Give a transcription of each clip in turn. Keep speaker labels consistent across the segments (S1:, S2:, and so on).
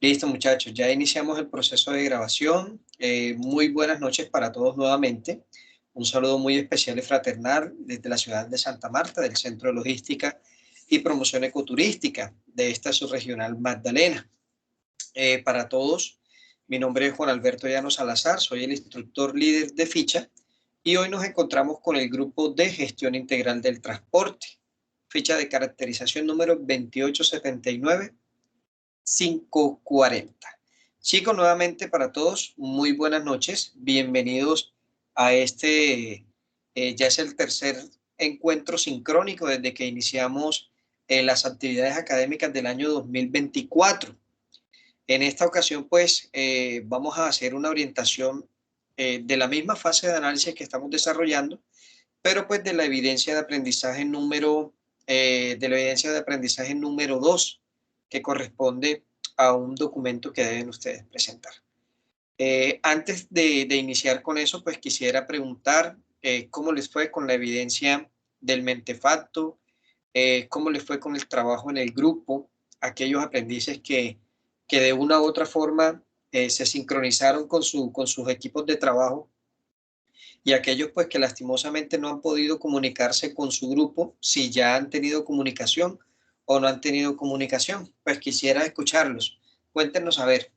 S1: Listo, muchachos, ya iniciamos el proceso de grabación. Muy buenas noches para todos nuevamente. Un saludo muy especial y fraternal desde la ciudad de Santa Marta, del Centro de Logística y Promoción Ecoturística de esta subregional Magdalena. Para todos, mi nombre es Juan Alberto Llano Salazar, soy el instructor líder de ficha y hoy nos encontramos con el grupo de gestión integral del transporte. Ficha de caracterización número 2879-540. Chicos, nuevamente para todos, muy buenas noches. Bienvenidos a ya es el tercer encuentro sincrónico desde que iniciamos las actividades académicas del año 2024. En esta ocasión, pues, vamos a hacer una orientación de la misma fase de análisis que estamos desarrollando, pero pues de la evidencia de aprendizaje número 2, que corresponde a un documento que deben ustedes presentar. Antes de iniciar con eso, pues quisiera preguntar cómo les fue con la evidencia del mentefacto, cómo les fue con el trabajo en el grupo, aquellos aprendices que de una u otra forma se sincronizaron con sus equipos de trabajo y aquellos pues que lastimosamente no han podido comunicarse con su grupo, si ya han tenido comunicación o no han tenido comunicación, pues quisiera escucharlos. Cuéntenos a ver.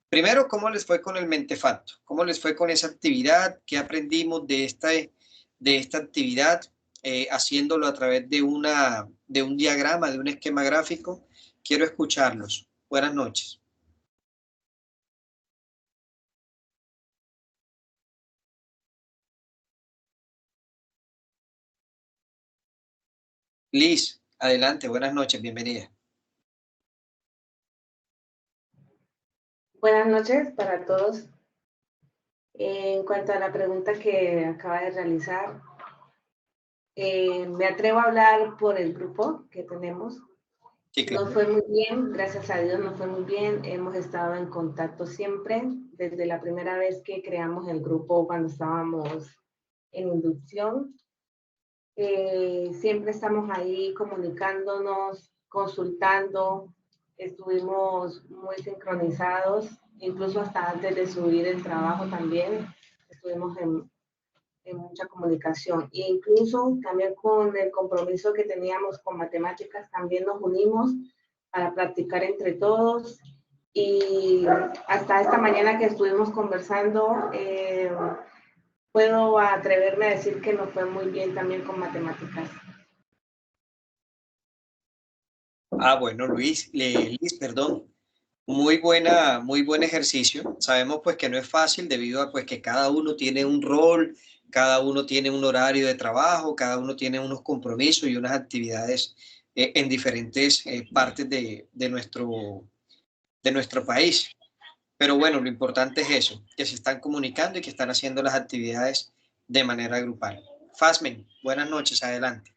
S1: Primero, ¿cómo les fue con el mentefacto? ¿Cómo les fue con esa actividad? ¿Qué aprendimos de esta actividad? Haciéndolo a través de un diagrama, de un esquema gráfico. Quiero escucharlos. Buenas noches. Liz, adelante, buenas noches, bienvenida.
S2: Buenas noches para todos. En cuanto a la pregunta que acaba de realizar, me atrevo a hablar por el grupo que tenemos.
S1: Sí,
S2: Nos
S1: claro.
S2: fue muy bien, gracias a Dios nos fue muy bien. Hemos estado en contacto siempre, desde la primera vez que creamos el grupo cuando estábamos en inducción. Siempre estamos ahí comunicándonos, consultando, estuvimos muy sincronizados, incluso hasta antes de subir el trabajo también estuvimos en mucha comunicación. E incluso también con el compromiso que teníamos con matemáticas, también nos unimos para practicar entre todos. Y hasta esta mañana que estuvimos conversando, puedo atreverme a decir que nos fue muy bien también con matemáticas.
S1: Ah, bueno, Liz, perdón. Muy buen ejercicio. Sabemos pues que no es fácil debido a pues que cada uno tiene un rol, cada uno tiene un horario de trabajo, cada uno tiene unos compromisos y unas actividades en diferentes partes de nuestro país. Pero bueno, lo importante es eso, que se están comunicando y que están haciendo las actividades de manera grupal. Fasmen, buenas noches, adelante.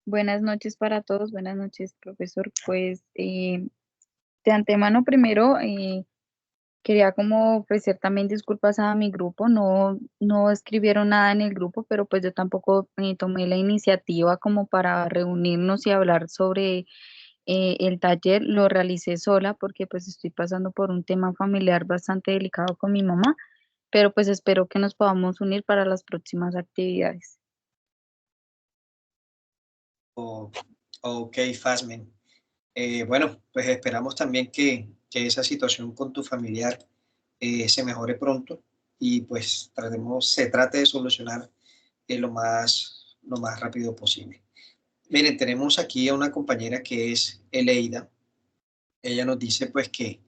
S3: Buenas noches para todos, buenas noches, profesor. Pues de antemano primero quería como ofrecer también disculpas a mi grupo, no escribieron nada en el grupo, pero pues yo tampoco tomé la iniciativa como para reunirnos y hablar sobre el taller, lo realicé sola porque pues estoy pasando por un tema familiar bastante delicado con mi mamá, pero pues espero que nos podamos unir para las próximas actividades.
S1: Oh, ok, Fasmen. Bueno, pues esperamos también que esa situación con tu familiar se mejore pronto y pues se trate de solucionar lo más rápido posible. Miren, tenemos aquí a una compañera que es Eleida. Ella nos dice pues que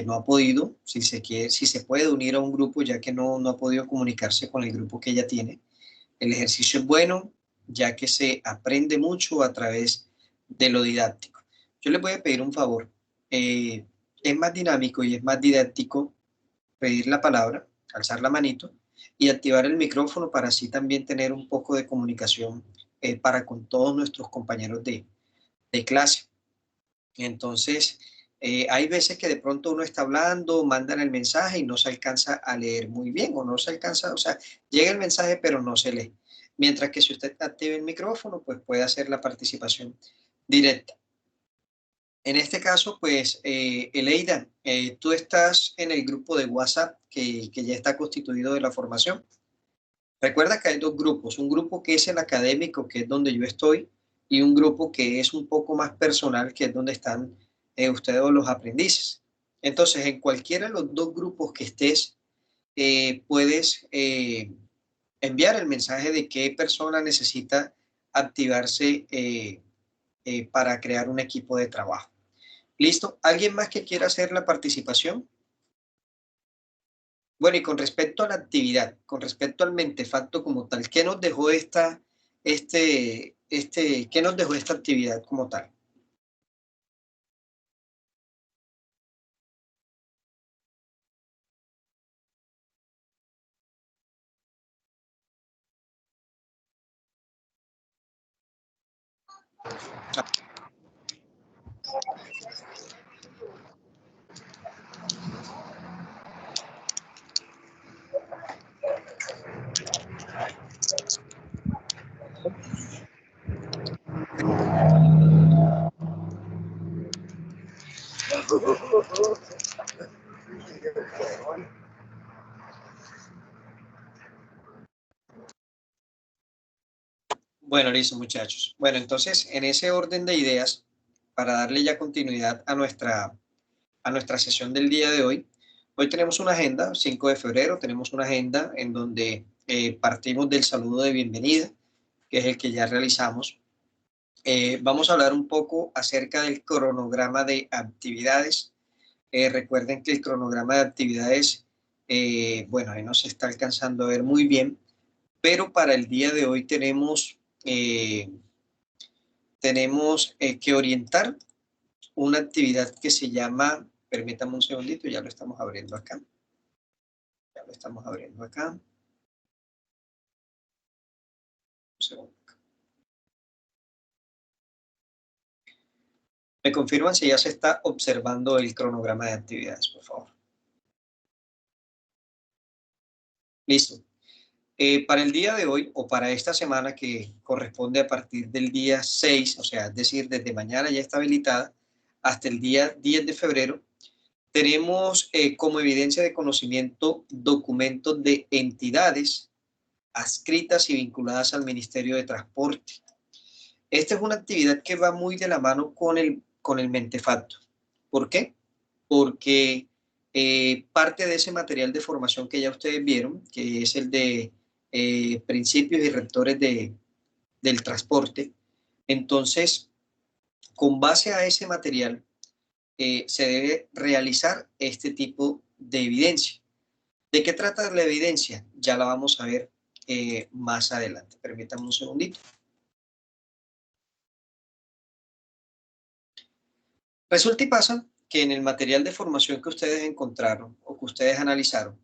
S1: no ha podido, si se puede unir a un grupo ya que no ha podido comunicarse con el grupo que ella tiene. El ejercicio es bueno ya que se aprende mucho a través de lo didáctico. Yo les voy a pedir un favor. Es más dinámico y es más didáctico pedir la palabra, alzar la manito y activar el micrófono para así también tener un poco de comunicación para con todos nuestros compañeros de clase. Entonces, hay veces que de pronto uno está hablando, mandan el mensaje y no se alcanza a leer muy bien o no se alcanza, o sea, llega el mensaje pero no se lee. Mientras que si usted activa el micrófono, pues puede hacer la participación directa. En este caso, pues, Eleida, tú estás en el grupo de WhatsApp que ya está constituido de la formación. Recuerda que hay dos grupos, un grupo que es el académico, que es donde yo estoy, y un grupo que es un poco más personal, que es donde están ustedes o los aprendices. Entonces, en cualquiera de los dos grupos que estés, puedes enviar el mensaje de qué persona necesita activarse para crear un equipo de trabajo. ¿Listo? ¿Alguien más que quiera hacer la participación? Bueno, y con respecto a la actividad, con respecto al mentefacto como tal, ¿qué nos dejó qué nos dejó esta actividad como tal? Bueno, listo, muchachos. Bueno, entonces, en ese orden de ideas, para darle ya continuidad a nuestra sesión del día de hoy, hoy tenemos una agenda, 5 de febrero, tenemos una agenda en donde partimos del saludo de bienvenida, que es el que ya realizamos. Vamos a hablar un poco acerca del cronograma de actividades. Recuerden que el cronograma de actividades, bueno, ahí no se está alcanzando a ver muy bien, pero para el día de hoy tenemos que orientar una actividad que se llama, permítame un segundito, ya lo estamos abriendo acá. Ya lo estamos abriendo acá. Un segundo. ¿Me confirman si ya se está observando el cronograma de actividades, por favor? Listo. Para el día de hoy o para esta semana que corresponde a partir del día 6, o sea, es decir, desde mañana ya está habilitada, hasta el día 10 de febrero, tenemos como evidencia de conocimiento documentos de entidades adscritas y vinculadas al Ministerio de Transporte. Esta es una actividad que va muy de la mano con el mentefacto. ¿Por qué? Porque parte de ese material de formación que ya ustedes vieron, que es el de principios y rectores del transporte, entonces, con base a ese material, se debe realizar este tipo de evidencia. ¿De qué trata la evidencia? Ya la vamos a ver más adelante. Permítanme un segundito. Resulta y pasa que en el material de formación que ustedes encontraron o que ustedes analizaron,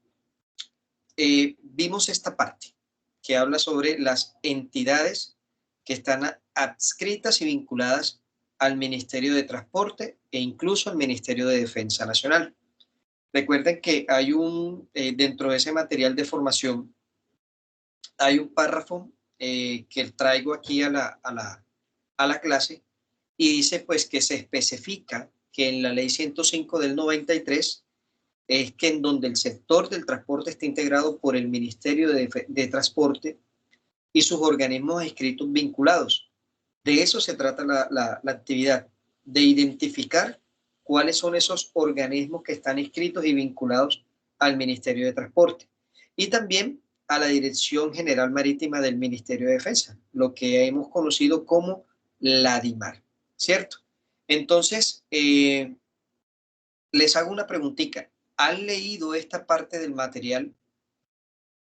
S1: vimos esta parte que habla sobre las entidades que están adscritas y vinculadas al Ministerio de Transporte e incluso al Ministerio de Defensa Nacional. Recuerden que hay dentro de ese material de formación, hay un párrafo que traigo aquí a la clase y dice pues que se especifica que en la ley 105 del 93 es que en donde el sector del transporte está integrado por el Ministerio de Transporte y sus organismos inscritos vinculados. De eso se trata la actividad, de identificar cuáles son esos organismos que están inscritos y vinculados al Ministerio de Transporte y también a la Dirección General Marítima del Ministerio de Defensa, lo que hemos conocido como la DIMAR, ¿cierto? Entonces, les hago una preguntita. ¿Han leído esta parte del material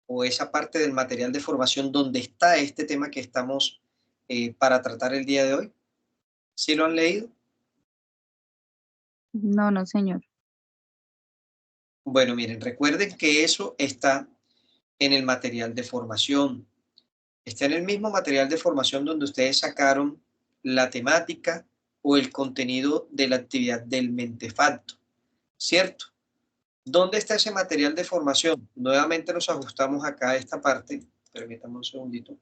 S1: o esa parte del material de formación donde está este tema que estamos para tratar el día de hoy? ¿Sí lo han leído?
S3: No, no, señor.
S1: Bueno, miren, recuerden que eso está en el material de formación. Está en el mismo material de formación donde ustedes sacaron la temática o el contenido de la actividad del mentefacto, ¿cierto? ¿Dónde está ese material de formación? Nuevamente nos ajustamos acá a esta parte. Permítame un segundito.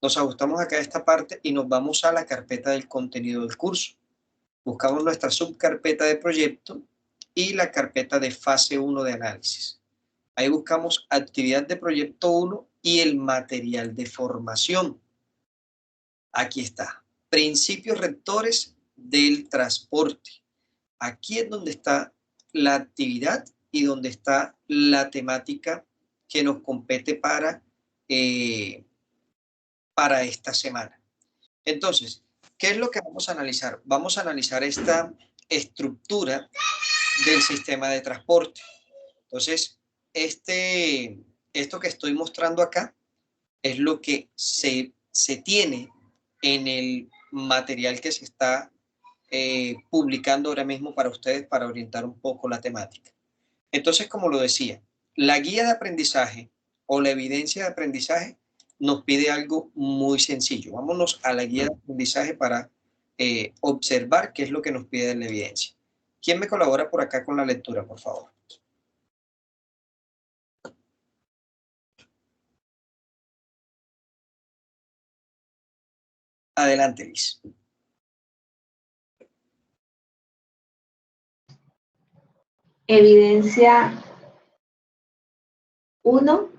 S1: Nos ajustamos acá a esta parte y nos vamos a la carpeta del contenido del curso. Buscamos nuestra subcarpeta de proyecto y la carpeta de fase 1 de análisis. Ahí buscamos actividad de proyecto 1 y el material de formación. Aquí está, principios rectores del transporte. Aquí es donde está la actividad y donde está la temática que nos compete para esta semana. Entonces, ¿qué es lo que vamos a analizar? Vamos a analizar esta estructura del sistema de transporte. Entonces, esto que estoy mostrando acá es lo que se tiene en el material que se está publicando ahora mismo para ustedes para orientar un poco la temática. Entonces, como lo decía, la guía de aprendizaje o la evidencia de aprendizaje nos pide algo muy sencillo. Vámonos a la guía de aprendizaje para observar qué es lo que nos pide la evidencia. ¿Quién me colabora por acá con la lectura, por favor? Adelante, Liz.
S2: Evidencia 1,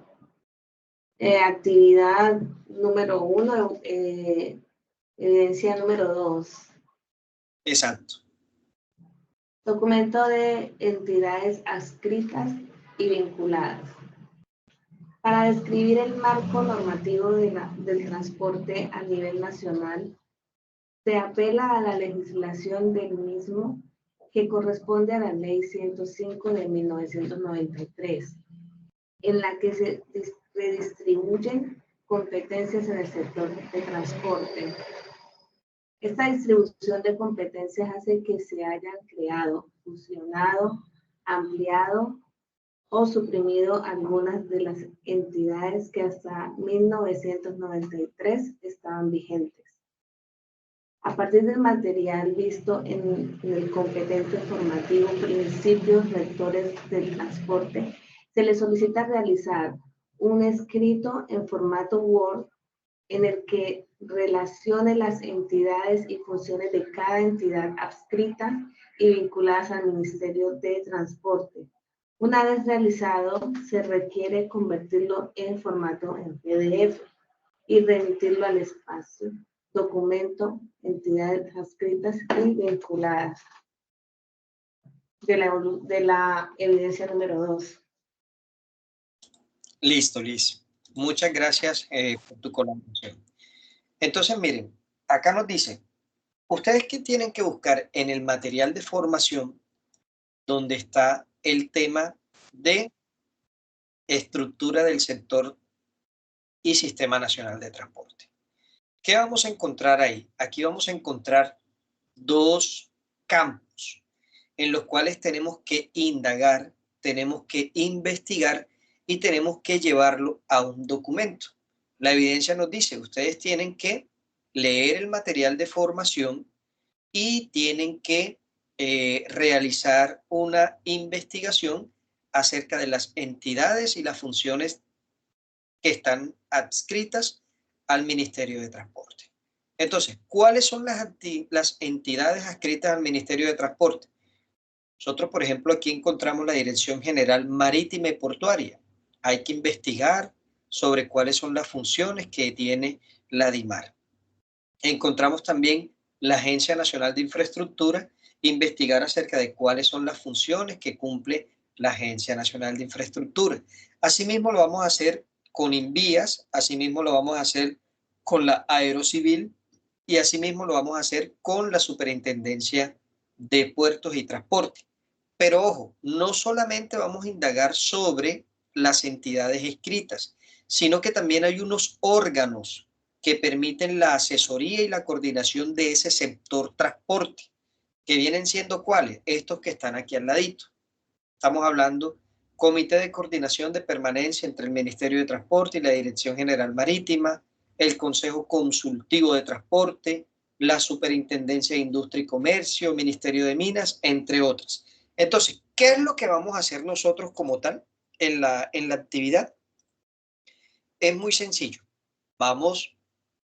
S2: actividad número 1, evidencia número 2.
S1: Exacto.
S2: Documento de entidades adscritas y vinculadas. Para describir el marco normativo del transporte a nivel nacional, se apela a la legislación del mismo que corresponde a la Ley 105 de 1993, en la que se redistribuyen competencias en el sector de transporte. Esta distribución de competencias hace que se hayan creado, fusionado, ampliado o suprimido algunas de las entidades que hasta 1993 estaban vigentes. A partir del material visto en el competente formativo Principios Rectores del Transporte, se le solicita realizar un escrito en formato Word en el que relacione las entidades y funciones de cada entidad adscrita y vinculadas al Ministerio de Transporte. Una vez realizado, se requiere convertirlo en formato en PDF y remitirlo al espacio documento, entidades adscritas y vinculadas de la evidencia número 2.
S1: Listo, Liz. Muchas gracias por tu colaboración. Entonces, miren, acá nos dice, ustedes qué tienen que buscar en el material de formación donde está el tema de estructura del sector y Sistema Nacional de Transporte. ¿Qué vamos a encontrar ahí? Aquí vamos a encontrar dos campos en los cuales tenemos que indagar, tenemos que investigar y tenemos que llevarlo a un documento. La evidencia nos dice, ustedes tienen que leer el material de formación y tienen que realizar una investigación acerca de las entidades y las funciones que están adscritas al Ministerio de Transporte. Entonces, ¿cuáles son las entidades adscritas al Ministerio de Transporte? Nosotros, por ejemplo, aquí encontramos la Dirección General Marítima y Portuaria. Hay que investigar sobre cuáles son las funciones que tiene la DIMAR. Encontramos también la Agencia Nacional de Infraestructura, investigar acerca de cuáles son las funciones que cumple la Agencia Nacional de Infraestructura. Asimismo lo vamos a hacer con Invías, asimismo lo vamos a hacer con la Aerocivil y asimismo lo vamos a hacer con la Superintendencia de Puertos y Transporte. Pero ojo, no solamente vamos a indagar sobre las entidades escritas, sino que también hay unos órganos que permiten la asesoría y la coordinación de ese sector transporte, que vienen siendo ¿cuáles? Estos que están aquí al ladito. Estamos hablando Comité de Coordinación de Permanencia entre el Ministerio de Transporte y la Dirección General Marítima, el Consejo Consultivo de Transporte, la Superintendencia de Industria y Comercio, Ministerio de Minas, entre otras. Entonces, ¿qué es lo que vamos a hacer nosotros como tal en la actividad? Es muy sencillo. Vamos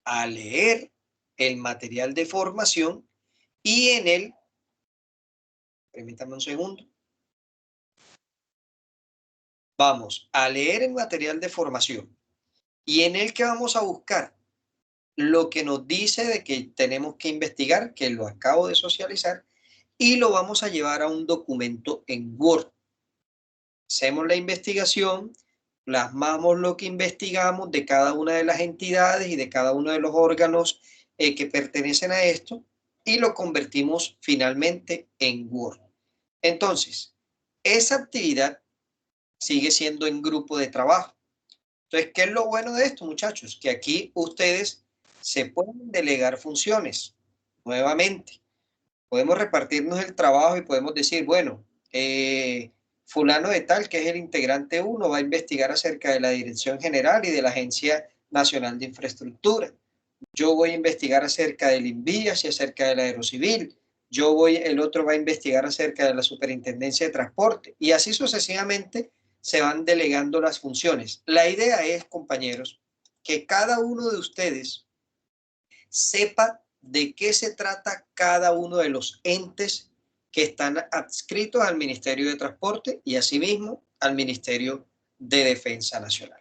S1: a leer el material de formación y en él Permítame un segundo. Vamos a leer el material de formación y en el que vamos a buscar lo que nos dice de que tenemos que investigar, que lo acabo de socializar, y lo vamos a llevar a un documento en Word. Hacemos la investigación, plasmamos lo que investigamos de cada una de las entidades y de cada uno de los órganos que pertenecen a esto y lo convertimos finalmente en Word. Entonces, esa actividad sigue siendo en grupo de trabajo. Entonces, ¿qué es lo bueno de esto, muchachos? Que aquí ustedes se pueden delegar funciones nuevamente. Podemos repartirnos el trabajo y podemos decir, bueno, fulano de tal, que es el integrante 1, va a investigar acerca de la Dirección General y de la Agencia Nacional de Infraestructura. Yo voy a investigar acerca del INVIAS y acerca del Aerocivil. El otro va a investigar acerca de la Superintendencia de Transporte. Y así sucesivamente se van delegando las funciones. La idea es, compañeros, que cada uno de ustedes sepa de qué se trata cada uno de los entes que están adscritos al Ministerio de Transporte y asimismo al Ministerio de Defensa Nacional.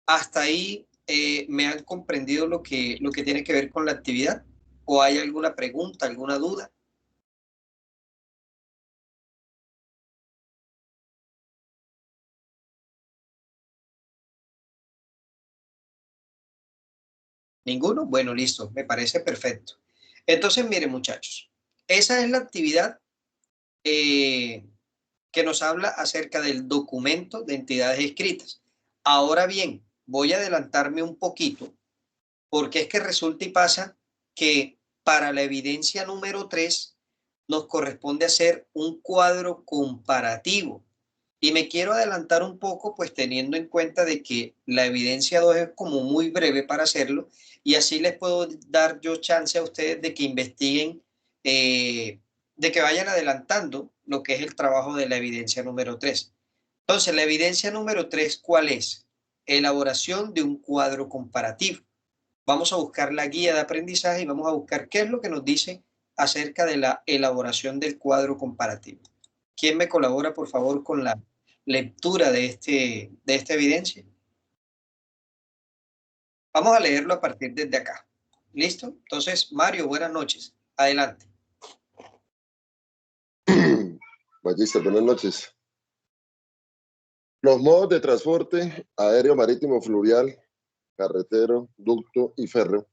S1: Hasta ahí me han comprendido lo que tiene que ver con la actividad, o hay alguna pregunta, alguna duda. ¿Ninguno? Bueno, listo, me parece perfecto. Entonces, miren, muchachos, esa es la actividad que nos habla acerca del documento de entidades escritas. Ahora bien, voy a adelantarme un poquito, porque es que resulta y pasa que para la evidencia número 3 nos corresponde hacer un cuadro comparativo. Y me quiero adelantar un poco, pues teniendo en cuenta de que la evidencia 2 es como muy breve para hacerlo, y así les puedo dar yo chance a ustedes de que investiguen, de que vayan adelantando lo que es el trabajo de la evidencia número 3. Entonces, la evidencia número 3, ¿cuál es? Elaboración de un cuadro comparativo. Vamos a buscar la guía de aprendizaje y vamos a buscar qué es lo que nos dice acerca de la elaboración del cuadro comparativo. ¿Quién me colabora, por favor, con la lectura de esta evidencia? Vamos a leerlo a partir desde acá. ¿Listo? Entonces, Mario, buenas noches. Adelante.
S4: Magista, buenas noches. Los modos de transporte aéreo, marítimo, fluvial, carretero, ducto y férreo.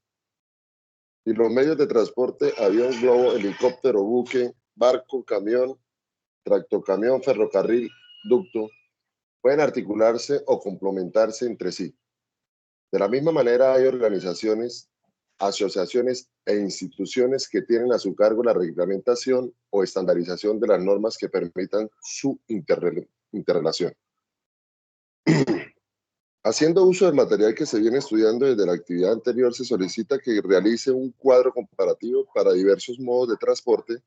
S4: Y los medios de transporte, avión, globo, helicóptero, buque, barco, camión, tractocamión, ferrocarril, ducto, pueden articularse o complementarse entre sí. De la misma manera, hay organizaciones, asociaciones e instituciones que tienen a su cargo la reglamentación o estandarización de las normas que permitan su interrelación. Haciendo uso del material que se viene estudiando desde la actividad anterior, se solicita que realice un cuadro comparativo para diversos modos de transporte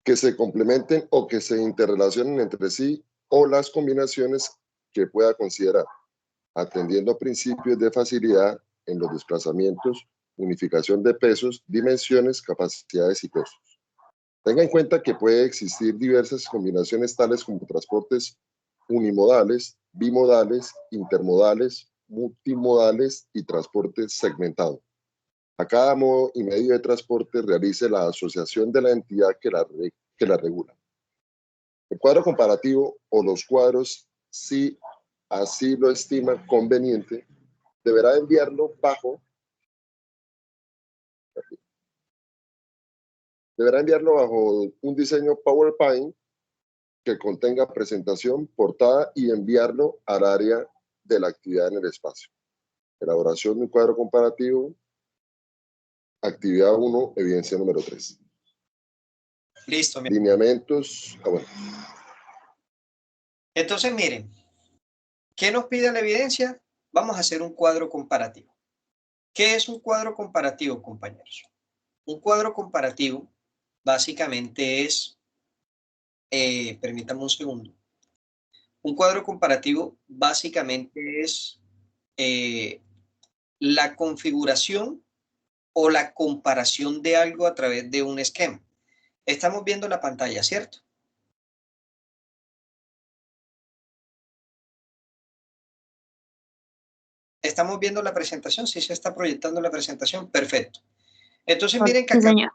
S4: que se complementen o que se interrelacionen entre sí o las combinaciones que pueda considerar, atendiendo a principios de facilidad en los desplazamientos, unificación de pesos, dimensiones, capacidades y costos. Tenga en cuenta que puede existir diversas combinaciones tales como transportes unimodales, bimodales, intermodales, multimodales y transporte segmentado. A cada modo y medio de transporte realice la asociación de la entidad que la regula. El cuadro comparativo o los cuadros, si así lo estima conveniente, deberá enviarlo bajo un diseño PowerPoint que contenga presentación, portada y enviarlo al área de la actividad en el espacio. Elaboración de un cuadro comparativo, actividad 1, evidencia número 3.
S1: Listo.
S4: Lineamientos. Bueno.
S1: Entonces, miren, ¿qué nos pide la evidencia? Vamos a hacer un cuadro comparativo. ¿Qué es un cuadro comparativo, compañeros? Un cuadro comparativo básicamente es, permítame un segundo, un cuadro comparativo básicamente es la configuración o la comparación de algo a través de un esquema. Estamos viendo la pantalla, ¿cierto? ¿Estamos viendo la presentación? ¿Sí se está proyectando la presentación? Perfecto. Entonces miren que
S5: Sí,
S1: acá,
S5: señor.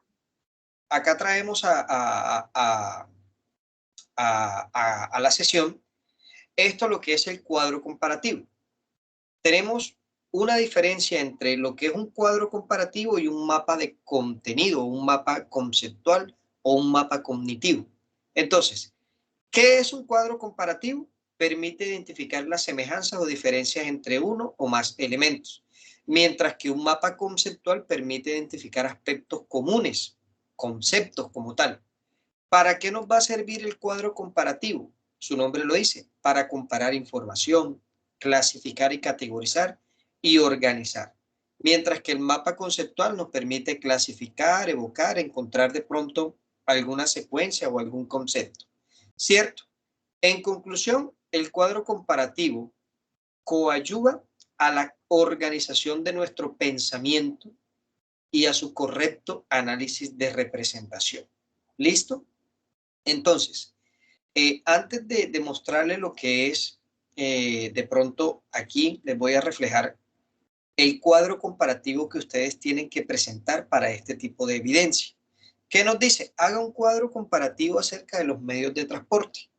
S1: acá traemos a la sesión esto lo que es el cuadro comparativo. Tenemos una diferencia entre lo que es un cuadro comparativo y un mapa de contenido, un mapa conceptual o un mapa cognitivo. Entonces, ¿qué es un cuadro comparativo? Permite identificar las semejanzas o diferencias entre uno o más elementos, mientras que un mapa conceptual permite identificar aspectos comunes, conceptos como tal. ¿Para qué nos va a servir el cuadro comparativo? Su nombre lo dice, para comparar información, clasificar y categorizar y organizar. Mientras que el mapa conceptual nos permite clasificar, evocar, encontrar de pronto alguna secuencia o algún concepto. ¿Cierto? En conclusión, el cuadro comparativo coadyuva a la organización de nuestro pensamiento y a su correcto análisis de representación. ¿Listo? Entonces, antes de mostrarles lo que es, de pronto aquí les voy a reflejar el cuadro comparativo que ustedes tienen que presentar para este tipo de evidencia. ¿Qué nos dice? Haga un cuadro comparativo acerca de los medios de transporte.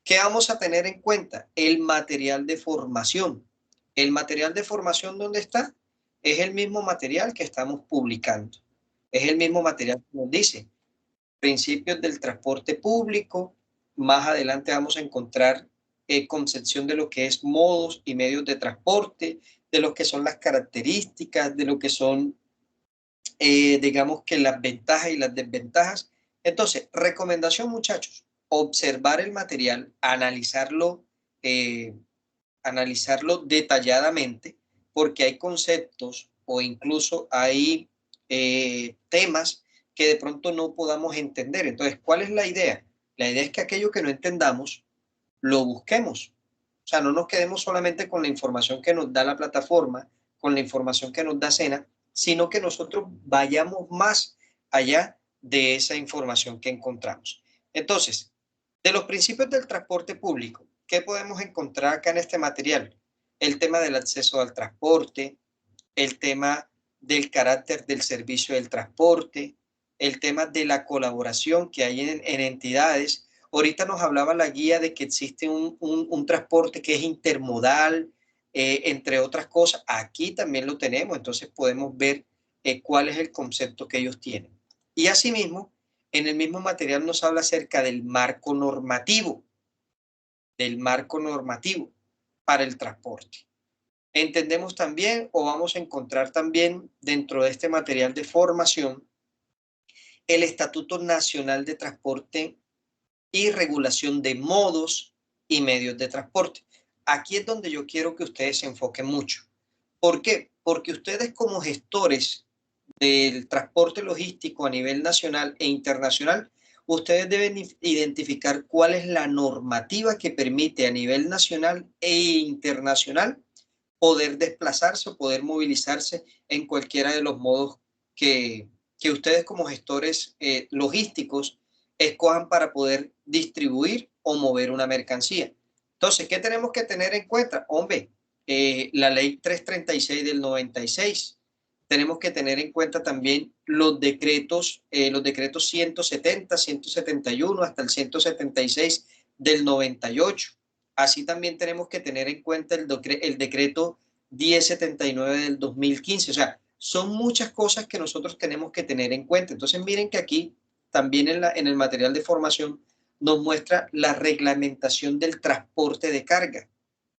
S1: ¿Qué vamos a tener en cuenta? El material de formación. ¿El material de formación dónde está? Es el mismo material que estamos publicando. Es el mismo material que nos dice principios del transporte público. Más adelante vamos a encontrar concepción de lo que es modos y medios de transporte, de lo que son las características, de lo que son, digamos que las ventajas y las desventajas. Entonces, recomendación, muchachos, observar el material, analizarlo detalladamente, porque hay conceptos o incluso hay temas que de pronto no podamos entender. Entonces, ¿cuál es la idea? La idea es que aquello que no entendamos, lo busquemos. O sea, no nos quedemos solamente con la información que nos da la plataforma, con la información que nos da Sena, sino que nosotros vayamos más allá de esa información que encontramos. Entonces, de los principios del transporte público, ¿qué podemos encontrar acá en este material? El tema del acceso al transporte, el tema del carácter del servicio del transporte, el tema de la colaboración que hay en entidades. Ahorita nos hablaba la guía de que existe un transporte que es intermodal, entre otras cosas. Aquí también lo tenemos, entonces podemos ver cuál es el concepto que ellos tienen. Y asimismo, en el mismo material nos habla acerca del marco normativo para el transporte. Entendemos también o vamos a encontrar también dentro de este material de formación el Estatuto Nacional de Transporte y regulación de modos y medios de transporte. Aquí es donde yo quiero que ustedes se enfoquen mucho. ¿Por qué? Porque ustedes como gestores del transporte logístico a nivel nacional e internacional, ustedes deben identificar cuál es la normativa que permite a nivel nacional e internacional poder desplazarse o poder movilizarse en cualquiera de los modos que ustedes como gestores logísticos escojan para poder distribuir o mover una mercancía. Entonces, ¿qué tenemos que tener en cuenta? Hombre, la ley 336 del 96. Tenemos que tener en cuenta también los decretos 170, 171 hasta el 176 del 98. Así también tenemos que tener en cuenta el decreto 1079 del 2015. O sea, son muchas cosas que nosotros tenemos que tener en cuenta. Entonces, miren que aquí también en el material de formación nos muestra la reglamentación del transporte de carga,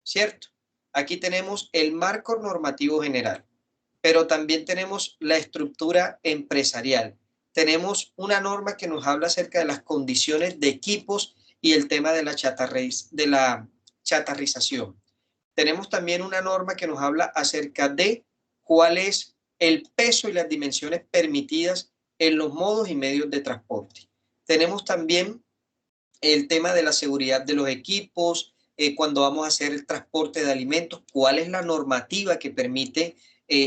S1: ¿cierto? Aquí tenemos el marco normativo general, pero también tenemos la estructura empresarial. Tenemos una norma que nos habla acerca de las condiciones de equipos y el tema de la chatarrización. Tenemos también una norma que nos habla acerca de cuál es el peso y las dimensiones permitidas en los modos y medios de transporte. Tenemos también el tema de la seguridad de los equipos, cuando vamos a hacer el transporte de alimentos, cuál es la normativa que permite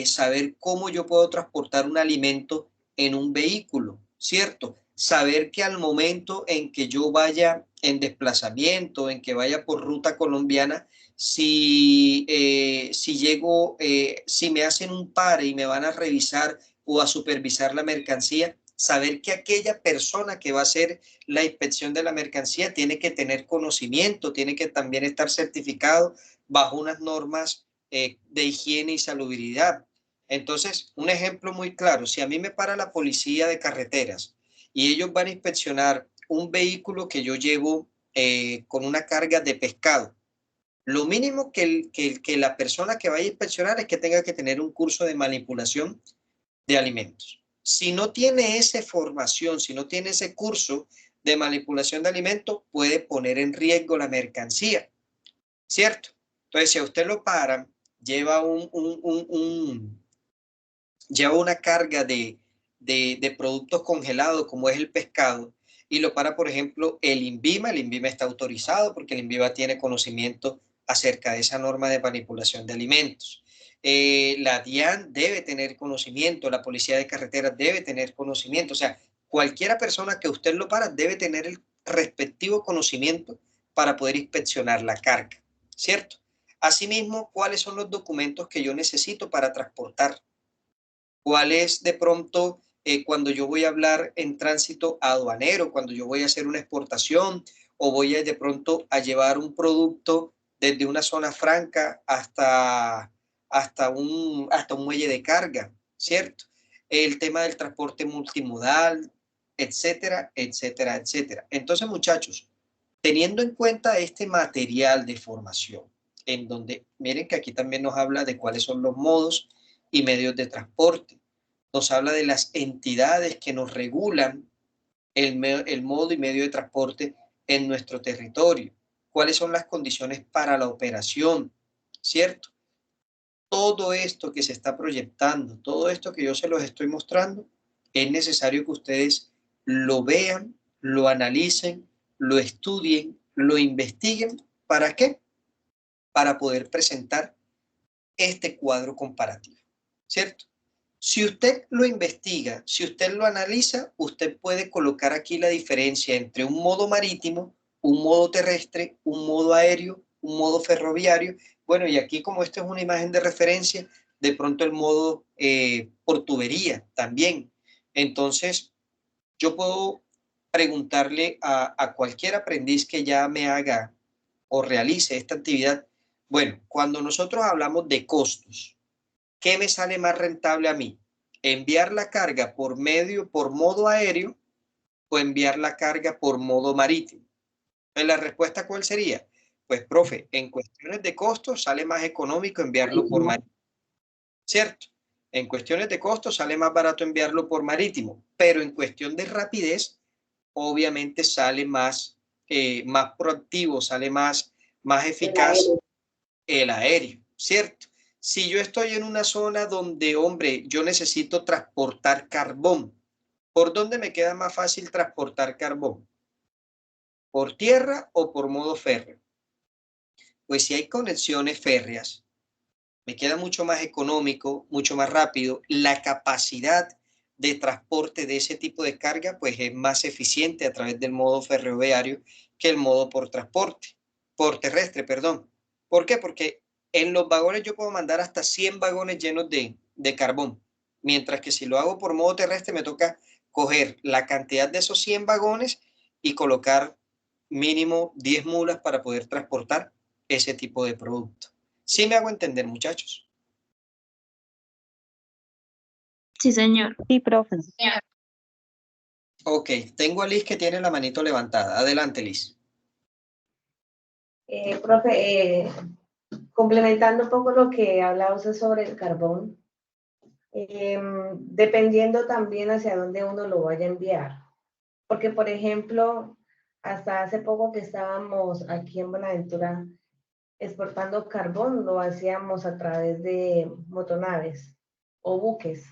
S1: saber cómo yo puedo transportar un alimento en un vehículo, ¿cierto? saber que al momento en que yo vaya en desplazamiento, en que vaya por ruta colombiana, si llego, si me hacen un pare y me van a revisar o a supervisar la mercancía, saber que aquella persona que va a hacer la inspección de la mercancía tiene que tener conocimiento, tiene que también estar certificado bajo unas normas de higiene y salubridad. Entonces, un ejemplo muy claro, si a mí me para la policía de carreteras y ellos van a inspeccionar un vehículo que yo llevo con una carga de pescado, lo mínimo que la persona que vaya a inspeccionar es que tenga que tener un curso de manipulación de alimentos. Si no tiene esa formación, si no tiene ese curso de manipulación de alimentos, puede poner en riesgo la mercancía, ¿cierto? Entonces, si a usted lo paran, lleva lleva una carga de productos congelados como es el pescado y lo para, por ejemplo, el INVIMA está autorizado porque el INVIMA tiene conocimiento acerca de esa norma de manipulación de alimentos. La DIAN debe tener conocimiento, la policía de carreteras debe tener conocimiento, o sea, cualquiera persona que usted lo para debe tener el respectivo conocimiento para poder inspeccionar la carga, ¿cierto? Asimismo, ¿cuáles son los documentos que yo necesito para transportar? ¿Cuál es de pronto cuando yo voy a hablar en tránsito aduanero, cuando yo voy a hacer una exportación o voy a de pronto a llevar un producto desde una zona franca hasta un muelle de carga, ¿cierto? El tema del transporte multimodal, etcétera, etcétera, etcétera. Entonces, muchachos, teniendo en cuenta este material de formación, en donde miren que aquí también nos habla de cuáles son los modos y medios de transporte. Nos habla de las entidades que nos regulan el modo y medio de transporte en nuestro territorio. Cuáles son las condiciones para la operación, ¿cierto? Todo esto que se está proyectando, todo esto que yo se los estoy mostrando, es necesario que ustedes lo vean, lo analicen, lo estudien, lo investiguen. ¿Para qué? Para poder presentar este cuadro comparativo, ¿cierto? Si usted lo investiga, si usted lo analiza, usted puede colocar aquí la diferencia entre un modo marítimo, un modo terrestre, un modo aéreo, un modo ferroviario. Bueno, y aquí como esto es una imagen de referencia, de pronto el modo por tubería también. Entonces, yo puedo preguntarle a cualquier aprendiz que ya me haga o realice esta actividad, bueno, cuando nosotros hablamos de costos, ¿qué me sale más rentable a mí? ¿Enviar la carga por modo aéreo o enviar la carga por modo marítimo? Entonces, ¿la respuesta cuál sería? Pues, profe, en cuestiones de costos sale más económico enviarlo por marítimo, ¿cierto? En cuestiones de costos sale más barato enviarlo por marítimo, pero en cuestión de rapidez, obviamente sale más proactivo, sale más eficaz el aéreo, ¿cierto? Si yo estoy en una zona donde, hombre, yo necesito transportar carbón, ¿por dónde me queda más fácil transportar carbón? ¿Por tierra o por modo férreo? Pues si hay conexiones férreas, me queda mucho más económico, mucho más rápido. La capacidad de transporte de ese tipo de carga, pues es más eficiente a través del modo ferroviario que el modo por terrestre, perdón. ¿Por qué? Porque en los vagones yo puedo mandar hasta 100 vagones llenos de carbón, mientras que si lo hago por modo terrestre me toca coger la cantidad de esos 100 vagones y colocar mínimo 10 mulas para poder transportar ese tipo de producto. ¿Sí me hago entender, muchachos?
S5: Sí, señor.
S3: Sí, profe.
S1: Ok, tengo a Liz que tiene la manito levantada. Adelante, Liz.
S2: Profe, complementando un poco lo que hablaba usted sobre el carbón, dependiendo también hacia dónde uno lo vaya a enviar. Porque, por ejemplo, hasta hace poco que estábamos aquí en Buenaventura exportando carbón, lo hacíamos a través de motonaves o buques.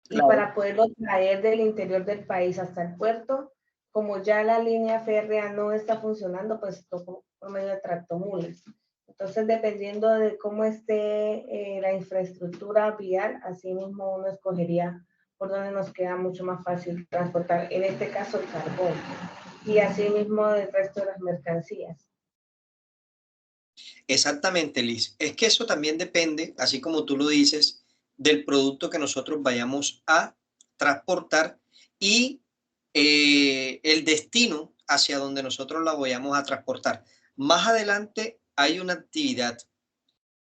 S2: Claro. Y para poderlo traer del interior del país hasta el puerto, como ya la línea férrea no está funcionando, pues tocó por medio de tractomulas. Entonces, dependiendo de cómo esté la infraestructura vial, así mismo uno escogería por donde nos queda mucho más fácil transportar, en este caso el carbón, y asimismo el resto de las mercancías.
S1: Exactamente, Liz. Es que eso también depende, así como tú lo dices, del producto que nosotros vayamos a transportar y el destino hacia donde nosotros la vayamos a transportar. Más adelante hay una actividad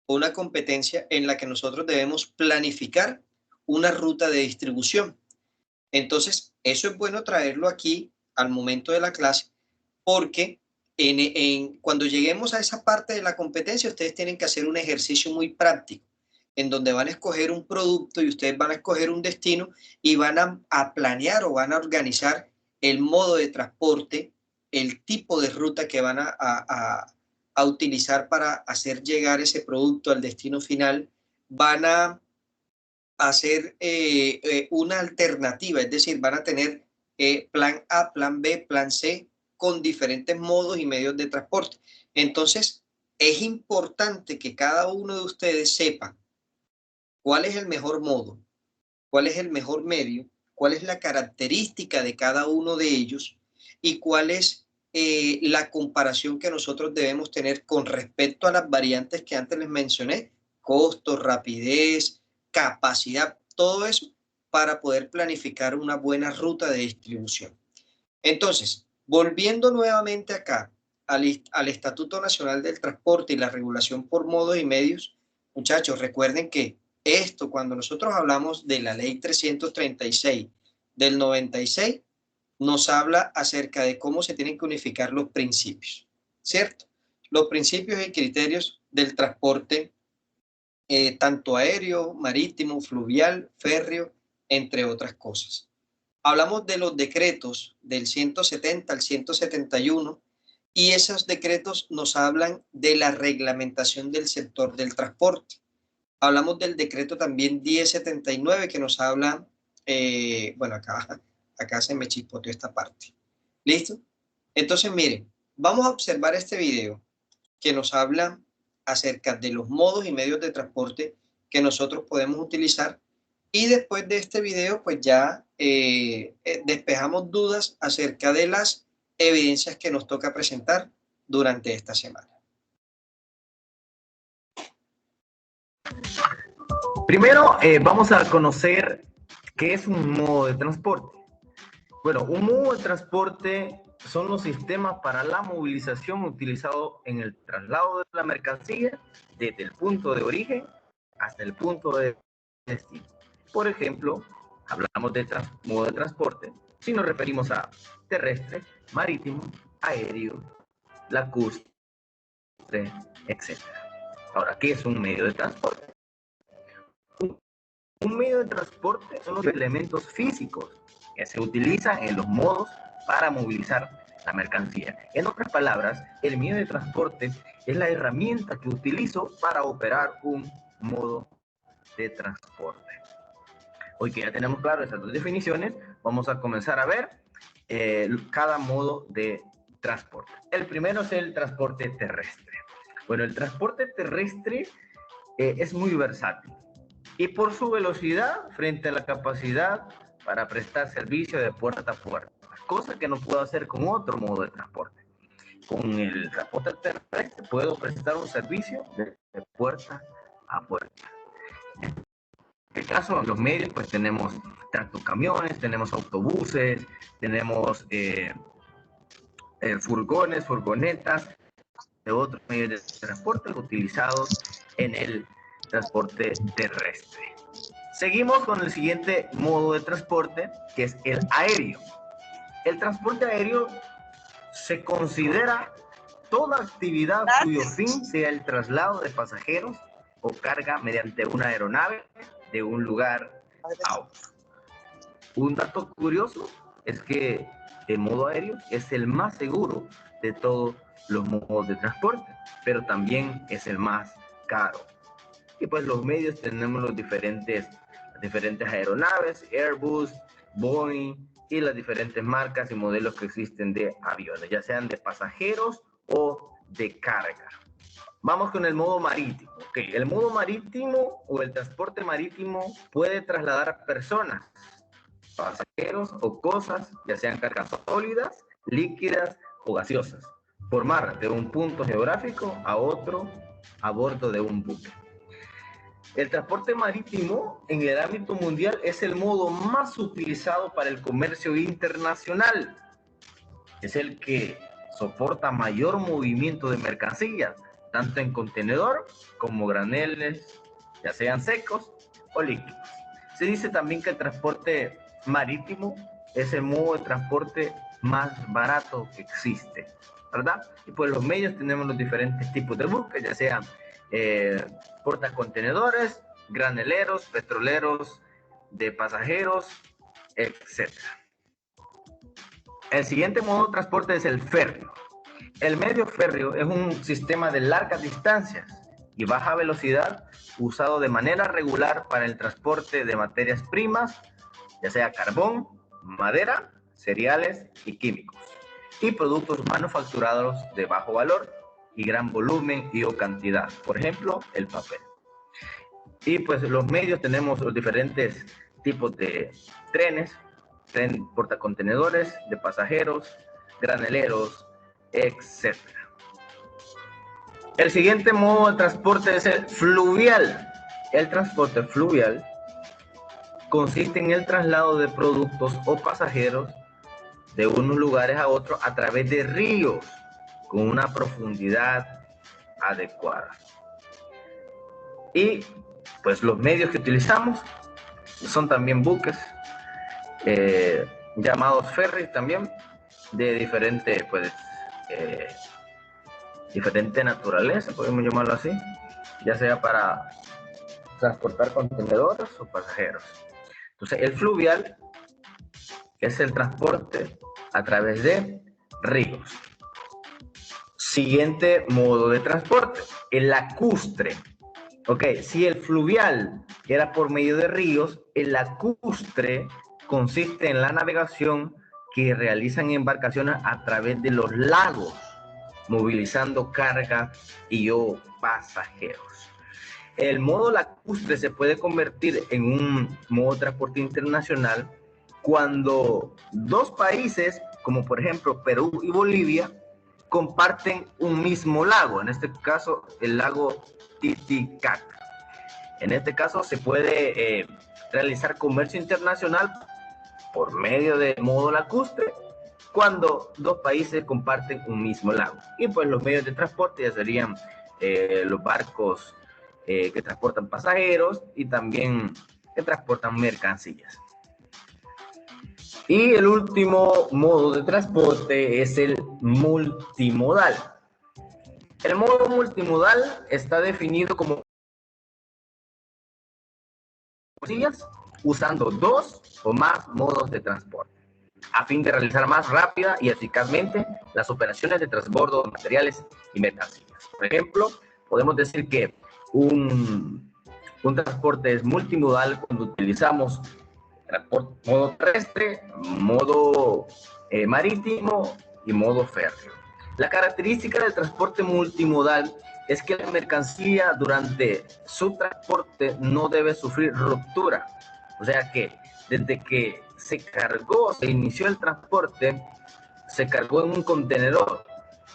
S1: o una competencia en la que nosotros debemos planificar una ruta de distribución. Entonces, eso es bueno traerlo aquí al momento de la clase porque cuando lleguemos a esa parte de la competencia, ustedes tienen que hacer un ejercicio muy práctico, en donde van a escoger un producto y ustedes van a escoger un destino y van a planear o van a organizar el modo de transporte, el tipo de ruta que van a utilizar para hacer llegar ese producto al destino final. Van a hacer una alternativa, es decir, van a tener plan A, plan B, plan C, con diferentes modos y medios de transporte. Entonces, es importante que cada uno de ustedes sepa cuál es el mejor modo, cuál es el mejor medio, cuál es la característica de cada uno de ellos y cuál es la comparación que nosotros debemos tener con respecto a las variantes que antes les mencioné, costo, rapidez, capacidad, todo eso para poder planificar una buena ruta de distribución. Entonces, volviendo nuevamente acá al Estatuto Nacional del Transporte y la regulación por modos y medios, muchachos, recuerden que esto, cuando nosotros hablamos de la Ley 336 del 96, nos habla acerca de cómo se tienen que unificar los principios, ¿cierto? Los principios y criterios del transporte, tanto aéreo, marítimo, fluvial, férreo, entre otras cosas. Hablamos de los decretos del 170 al 171 y esos decretos nos hablan de la reglamentación del sector del transporte. Hablamos del decreto también 1079 que nos habla, bueno, acá se me chispoteó esta parte. ¿Listo? Entonces, miren, vamos a observar este video que nos habla acerca de los modos y medios de transporte que nosotros podemos utilizar y después de este video pues ya despejamos dudas acerca de las evidencias que nos toca presentar durante esta semana.
S6: Primero vamos a conocer qué es un modo de transporte. Bueno, un modo de transporte son los sistemas para la movilización utilizados en el traslado de la mercancía desde el punto de origen hasta el punto de destino. Por ejemplo, hablamos de modo de transporte si nos referimos a terrestre, marítimo, aéreo, lacustre, etc. Ahora, ¿qué es un medio de transporte? Un medio de transporte son los elementos físicos que se utilizan en los modos para movilizar la mercancía. En otras palabras, el medio de transporte es la herramienta que utilizo para operar un modo de transporte. Hoy que ya tenemos claro estas dos definiciones, vamos a comenzar a ver cada modo de transporte. El primero es el transporte terrestre. Bueno, el transporte terrestre es muy versátil y por su velocidad frente a la capacidad para prestar servicio de puerta a puerta, cosa que no puedo hacer con otro modo de transporte. Con el transporte terrestre puedo prestar un servicio de puerta a puerta. En este caso, los medios, pues tenemos tanto camiones, tenemos autobuses, tenemos furgones, furgonetas, de otros medios de transporte utilizados en el transporte terrestre. Seguimos con el siguiente modo de transporte, que es el aéreo. El transporte aéreo se considera toda actividad cuyo fin sea el traslado de pasajeros o carga mediante una aeronave de un lugar a otro. Un dato curioso es que el modo aéreo es el más seguro de todos los modos de transporte, pero también es el más caro. Y pues los medios tenemos las diferentes aeronaves, Airbus, Boeing y las diferentes marcas y modelos que existen de aviones, ya sean de pasajeros o de carga. Vamos con el modo marítimo. Okay. El modo marítimo o el transporte marítimo puede trasladar personas, pasajeros o cosas, ya sean cargas sólidas, líquidas o gaseosas, formar de un punto geográfico a otro a bordo de un buque. El transporte marítimo en el ámbito mundial es el modo más utilizado para el comercio internacional. Es el que soporta mayor movimiento de mercancías, tanto en contenedor como graneles, ya sean secos o líquidos. Se dice también que el transporte marítimo es el modo de transporte más barato que existe, ¿verdad? Y pues los medios tenemos los diferentes tipos de buques, ya sean portacontenedores, graneleros, petroleros, de pasajeros, etc. El siguiente modo de transporte es el férreo. El medio férreo es un sistema de largas distancias y baja velocidad usado de manera regular para el transporte de materias primas, ya sea carbón, madera, cereales y químicos, y productos manufacturados de bajo valor y gran volumen y o cantidad, por ejemplo, el papel. Y pues los medios tenemos los diferentes tipos de trenes, tren portacontenedores, de pasajeros, graneleros, etc. El siguiente modo de transporte es el fluvial. El transporte fluvial consiste en el traslado de productos o pasajeros de unos lugares a otros a través de ríos con una profundidad adecuada. Y pues los medios que utilizamos son también buques, llamados ferries también, de diferente, pues, diferente naturaleza, podemos llamarlo así, ya sea para transportar contenedores o pasajeros. Entonces, el fluvial es el transporte a través de ríos. Siguiente modo de transporte, el lacustre. Ok, si el fluvial era por medio de ríos, el lacustre consiste en la navegación que realizan embarcaciones a través de los lagos, movilizando carga y o pasajeros. El modo lacustre se puede convertir en un modo de transporte internacional cuando dos países, como por ejemplo Perú y Bolivia, comparten un mismo lago, en este caso el lago Titicaca. En este caso se puede realizar comercio internacional por medio de modo lacustre cuando dos países comparten un mismo lago. Y pues los medios de transporte ya serían los barcos que transportan pasajeros y también que transportan mercancías. Y el último modo de transporte es el multimodal. El modo multimodal está definido como usando dos o más modos de transporte, a fin de realizar más rápida y eficazmente las operaciones de transbordo de materiales y mercancías. Por ejemplo, podemos decir que un transporte es multimodal cuando utilizamos modo terrestre, modo marítimo y modo férreo. La característica del transporte multimodal es que la mercancía durante su transporte no debe sufrir ruptura. O sea que desde que se inició el transporte, se cargó en un contenedor.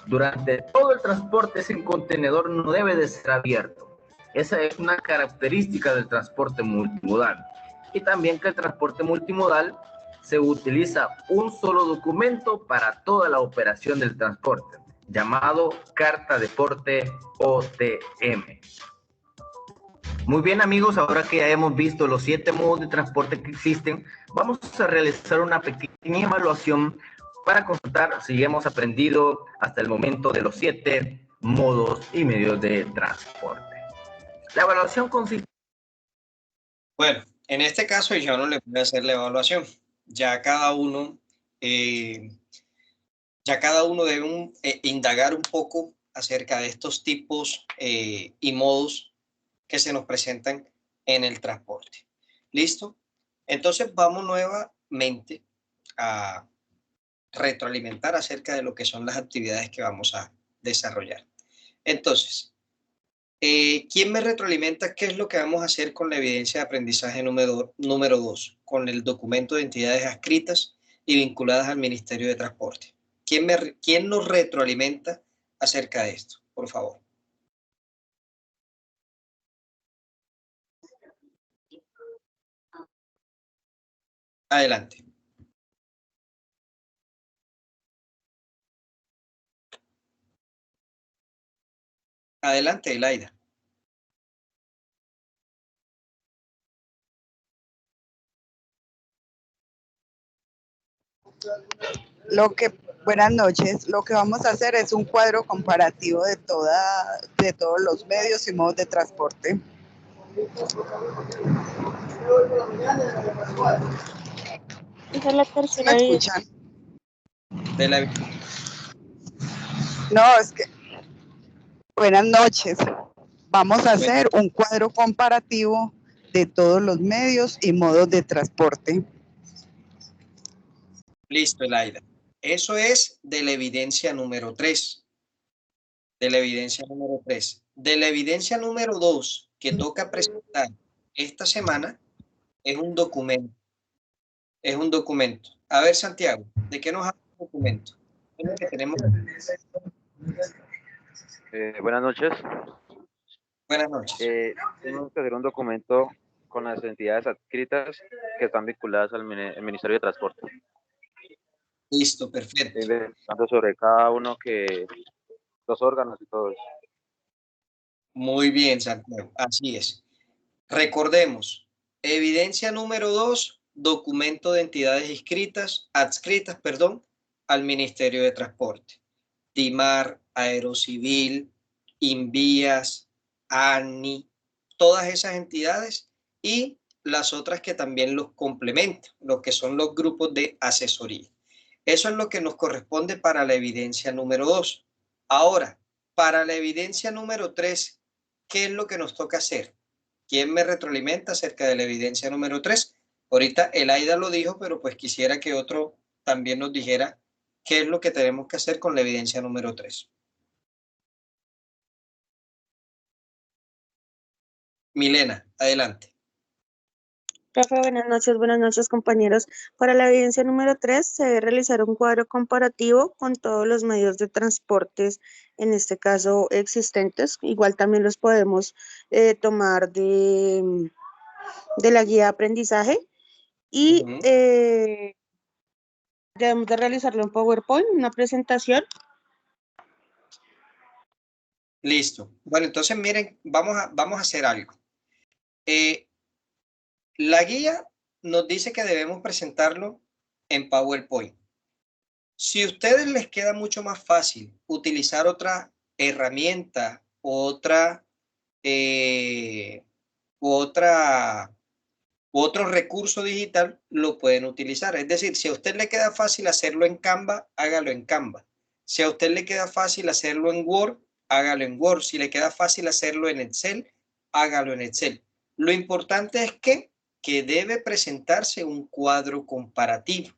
S6: Durante todo el transporte ese contenedor no debe de ser abierto. Esa es una característica del transporte multimodal. Y también que el transporte multimodal se utiliza un solo documento para toda la operación del transporte, llamado Carta de Porte OTM. Muy bien, amigos, ahora que ya hemos visto los 7 modos de transporte que existen, vamos a realizar una pequeña evaluación para constatar si hemos aprendido hasta el momento de los 7 modos y medios de transporte. La evaluación consiste...
S1: Bueno, en este caso yo no le voy a hacer la evaluación. Ya cada uno debe indagar un poco acerca de estos tipos y modos que se nos presentan en el transporte. ¿Listo? Entonces vamos nuevamente a retroalimentar acerca de lo que son las actividades que vamos a desarrollar. Entonces, ¿Quién me retroalimenta qué es lo que vamos a hacer con la evidencia de aprendizaje número 2, con el documento de entidades adscritas y vinculadas al Ministerio de Transporte? ¿Quién nos retroalimenta acerca de esto? Por favor. Adelante. Adelante, Elaida.
S7: Buenas noches. Lo que vamos a hacer es un cuadro comparativo de todos los medios y modos de transporte.
S5: Esa es la
S7: ¿Sí
S5: tercera
S7: me
S5: vez.
S7: escuchan?
S1: De
S7: No, es que. Buenas noches. Vamos a hacer un cuadro comparativo de todos los medios y modos de transporte.
S1: Listo, Elaida. Eso es de la evidencia número 3. De la evidencia número 3. De la evidencia número 2 que toca presentar esta semana es un documento. Es un documento. A ver, Santiago, ¿de qué nos habla el documento? ¿Qué es lo que tenemos?
S8: Buenas noches.
S1: Buenas noches.
S8: Tenemos que hacer un documento con las entidades adscritas que están vinculadas al Ministerio de Transporte.
S1: Listo, perfecto.
S8: Investigando sobre cada uno los órganos y todo eso.
S1: Muy bien, Santiago. Así es. Recordemos, evidencia número 2, documento de entidades adscritas, al Ministerio de Transporte. DIMAR, Aerocivil, Invías, ANI, todas esas entidades y las otras que también los complementan, lo que son los grupos de asesoría. Eso es lo que nos corresponde para la evidencia número 2. Ahora, para la evidencia número 3, ¿qué es lo que nos toca hacer? ¿Quién me retroalimenta acerca de la evidencia número 3? Ahorita Elaida lo dijo, pero pues quisiera que otro también nos dijera qué es lo que tenemos que hacer con la evidencia número 3. Milena, adelante.
S5: Profe, buenas noches, compañeros. Para la evidencia número 3 se debe realizar un cuadro comparativo con todos los medios de transportes, en este caso existentes. Igual también los podemos tomar de la guía de aprendizaje y debemos de realizarlo en PowerPoint, una presentación.
S1: Listo. Bueno, entonces miren, vamos a hacer algo. La guía nos dice que debemos presentarlo en PowerPoint. Si a ustedes les queda mucho más fácil utilizar otra herramienta u otro recurso digital, lo pueden utilizar. Es decir, si a usted le queda fácil hacerlo en Canva, hágalo en Canva. Si a usted le queda fácil hacerlo en Word, hágalo en Word. Si le queda fácil hacerlo en Excel, hágalo en Excel. Lo importante es que debe presentarse un cuadro comparativo.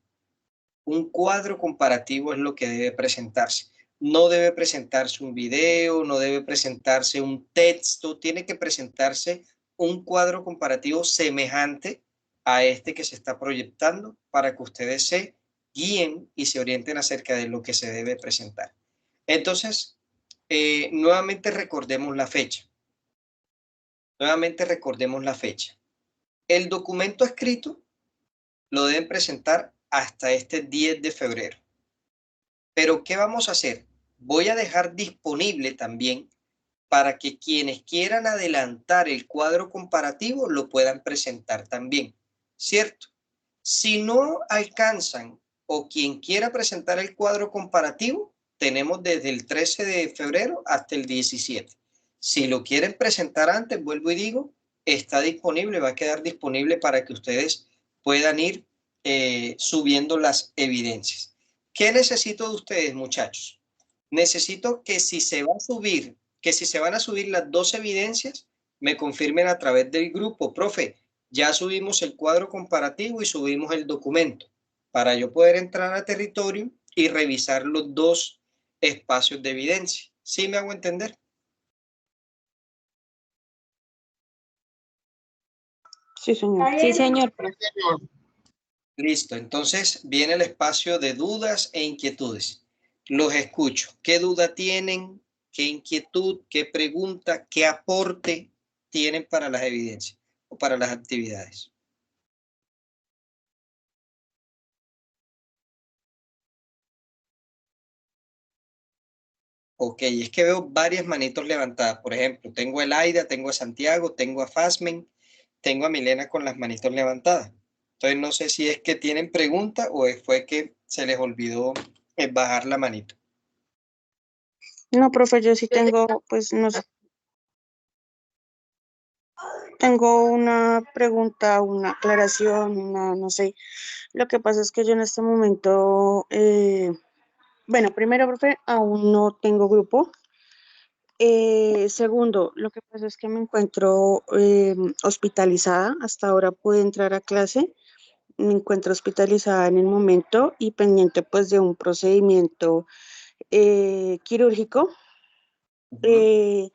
S1: Un cuadro comparativo es lo que debe presentarse. No debe presentarse un video, no debe presentarse un texto, tiene que presentarse un cuadro comparativo semejante a este que se está proyectando para que ustedes se guíen y se orienten acerca de lo que se debe presentar. Entonces, nuevamente recordemos la fecha. El documento escrito lo deben presentar hasta este 10 de febrero. Pero, ¿qué vamos a hacer? Voy a dejar disponible también para que quienes quieran adelantar el cuadro comparativo lo puedan presentar también, ¿cierto? Si no alcanzan o quien quiera presentar el cuadro comparativo, tenemos desde el 13 de febrero hasta el 17. Si lo quieren presentar antes, vuelvo y digo, está disponible, va a quedar disponible para que ustedes puedan ir subiendo las evidencias. ¿Qué necesito de ustedes, muchachos? Necesito que si se van a subir las 2 evidencias, me confirmen a través del grupo. Profe, ya subimos el cuadro comparativo y subimos el documento para yo poder entrar a territorio y revisar los 2 espacios de evidencia. ¿Sí me hago entender?
S5: Sí, señor. Sí, señor.
S1: Listo, entonces viene el espacio de dudas e inquietudes. Los escucho. ¿Qué duda tienen? ¿Qué inquietud? ¿Qué pregunta? ¿Qué aporte tienen para las evidencias o para las actividades? Ok, es que veo varias manitos levantadas. Por ejemplo, tengo a Elaida, tengo a Santiago, tengo a Fasmen, tengo a Milena con las manitos levantadas. Entonces no sé si es que tienen pregunta o fue que se les olvidó bajar la manito.
S5: No, profe, yo sí tengo, pues, no sé. Tengo una pregunta, una aclaración, no sé. Lo que pasa es que yo en este momento, bueno, primero, profe, aún no tengo grupo. Segundo, lo que pasa es que me encuentro hospitalizada. Hasta ahora pude entrar a clase. Me encuentro hospitalizada en el momento y pendiente pues de un procedimiento quirúrgico. Eh,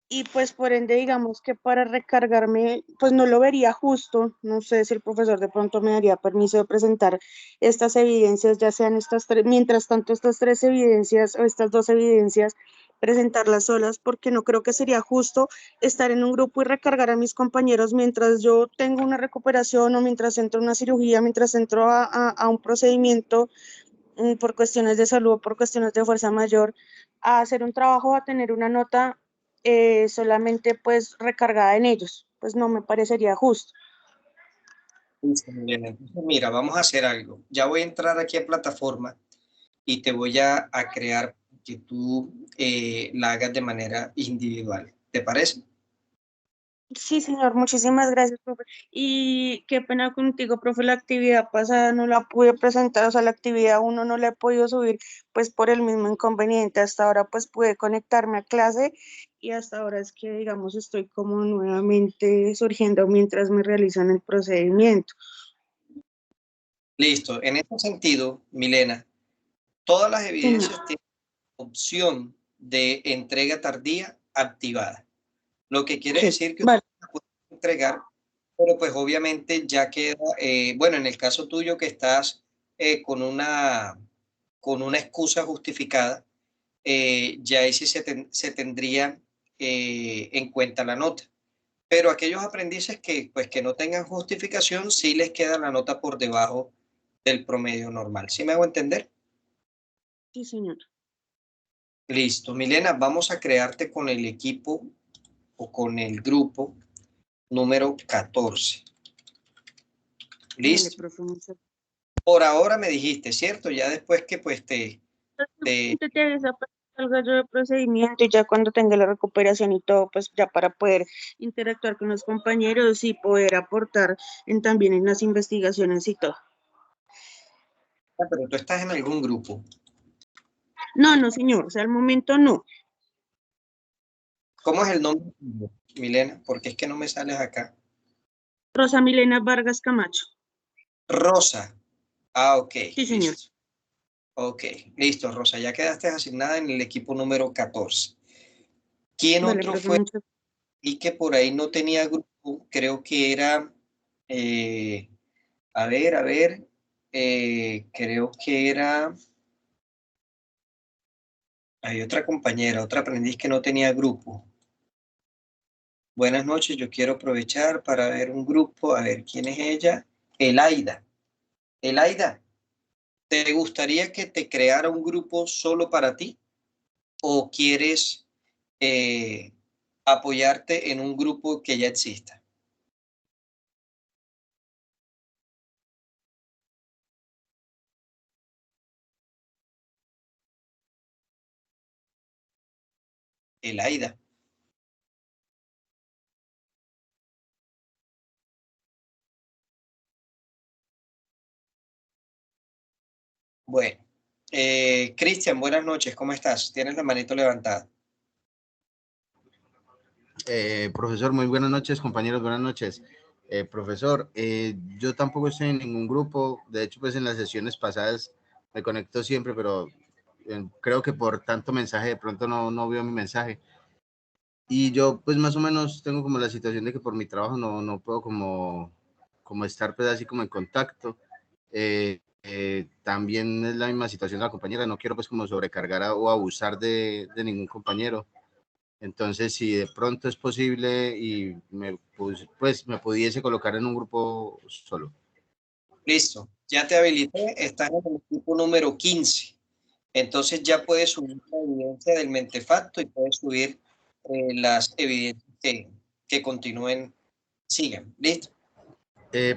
S5: y pues por ende digamos que para recargarme pues no lo vería justo, no sé si el profesor de pronto me daría permiso de presentar estas evidencias, ya sean estas tres, mientras tanto estas tres evidencias o estas dos evidencias, presentarlas solas porque no creo que sería justo estar en un grupo y recargar a mis compañeros mientras yo tengo una recuperación o mientras entro a una cirugía, mientras entro a un procedimiento por cuestiones de salud, por cuestiones de fuerza mayor, a hacer un trabajo, a tener una nota solamente pues recargada en ellos, pues no me parecería justo.
S1: Listo, Milena. Entonces, mira, vamos a hacer algo. Ya voy a entrar aquí a plataforma y te voy a crear que tú la hagas de manera individual. ¿Te parece?
S5: Sí, señor, muchísimas gracias, profe. Y qué pena contigo, profe, la actividad pasada no la pude presentar, o sea, la actividad uno no la he podido subir, pues por el mismo inconveniente. Hasta ahora, pues pude conectarme a clase y hasta ahora es que, digamos, estoy como nuevamente surgiendo mientras me realizan el procedimiento.
S1: Listo. En este sentido, Milena, todas las
S5: Señor.
S1: evidencias tienen opción de entrega tardía activada. Lo que quiere
S5: Sí,
S1: decir que
S5: vale.
S1: usted la puede entregar, pero pues obviamente ya queda, bueno, en el caso tuyo que estás con una excusa justificada, ya ahí sí se tendría en cuenta la nota. Pero aquellos aprendices que, pues, que no tengan justificación, sí les queda la nota por debajo del promedio normal. ¿Sí me hago entender?
S5: Sí, señor.
S1: Listo. Milena, vamos a crearte con el equipo o con el grupo número 14.
S5: Vale,
S1: ¿Listo?
S5: profe, muchas
S1: Por ahora me dijiste, ¿cierto? Ya después que pues te...
S5: te avisa para que salga yo de procedimiento y ya cuando tenga la recuperación y todo, pues ya para poder interactuar con los compañeros y poder aportar también en las investigaciones y todo.
S1: Pero tú estás en algún grupo.
S5: No, no, señor, o sea, al momento no.
S1: ¿Cómo es el nombre, Milena? Porque es que no me sales acá.
S5: Rosa Milena Vargas Camacho.
S1: Rosa. Ah, ok,
S5: Sí, señor.
S1: listo. Ok, listo, Rosa. Ya quedaste asignada en el equipo número 14. ¿Quién
S5: Vale,
S1: otro
S5: profe,
S1: fue?
S5: muchas
S1: Y que por ahí no tenía grupo, creo que era, eh, a ver, creo que era, hay otra compañera, otra aprendiz que no tenía grupo. Buenas noches, yo quiero aprovechar para ver un grupo, a ver quién es ella. Elaida. Elaida, ¿te gustaría que te creara un grupo solo para ti o quieres eh, apoyarte en un grupo que ya exista? Elaida. Bueno, Cristian, buenas noches, ¿cómo estás? Tienes la manito levantada.
S9: Profesor, muy buenas noches, compañeros, buenas noches. Profesor, yo tampoco estoy en ningún grupo, de hecho, pues en las sesiones pasadas me conecto siempre, pero creo que por tanto mensaje de pronto no veo mi mensaje. Y yo pues más o menos tengo como la situación de que por mi trabajo no puedo como estar pues así como en contacto. También es la misma situación de la compañera, no quiero pues como sobrecargar o abusar de ningún compañero. Entonces, si de pronto es posible y pues me pudiese colocar en un grupo solo.
S1: Listo, ya te habilité, estás en el equipo número 15. Entonces ya puedes subir la evidencia del mentefacto y puedes subir las evidencias que continúen, sigan. ¿Listo?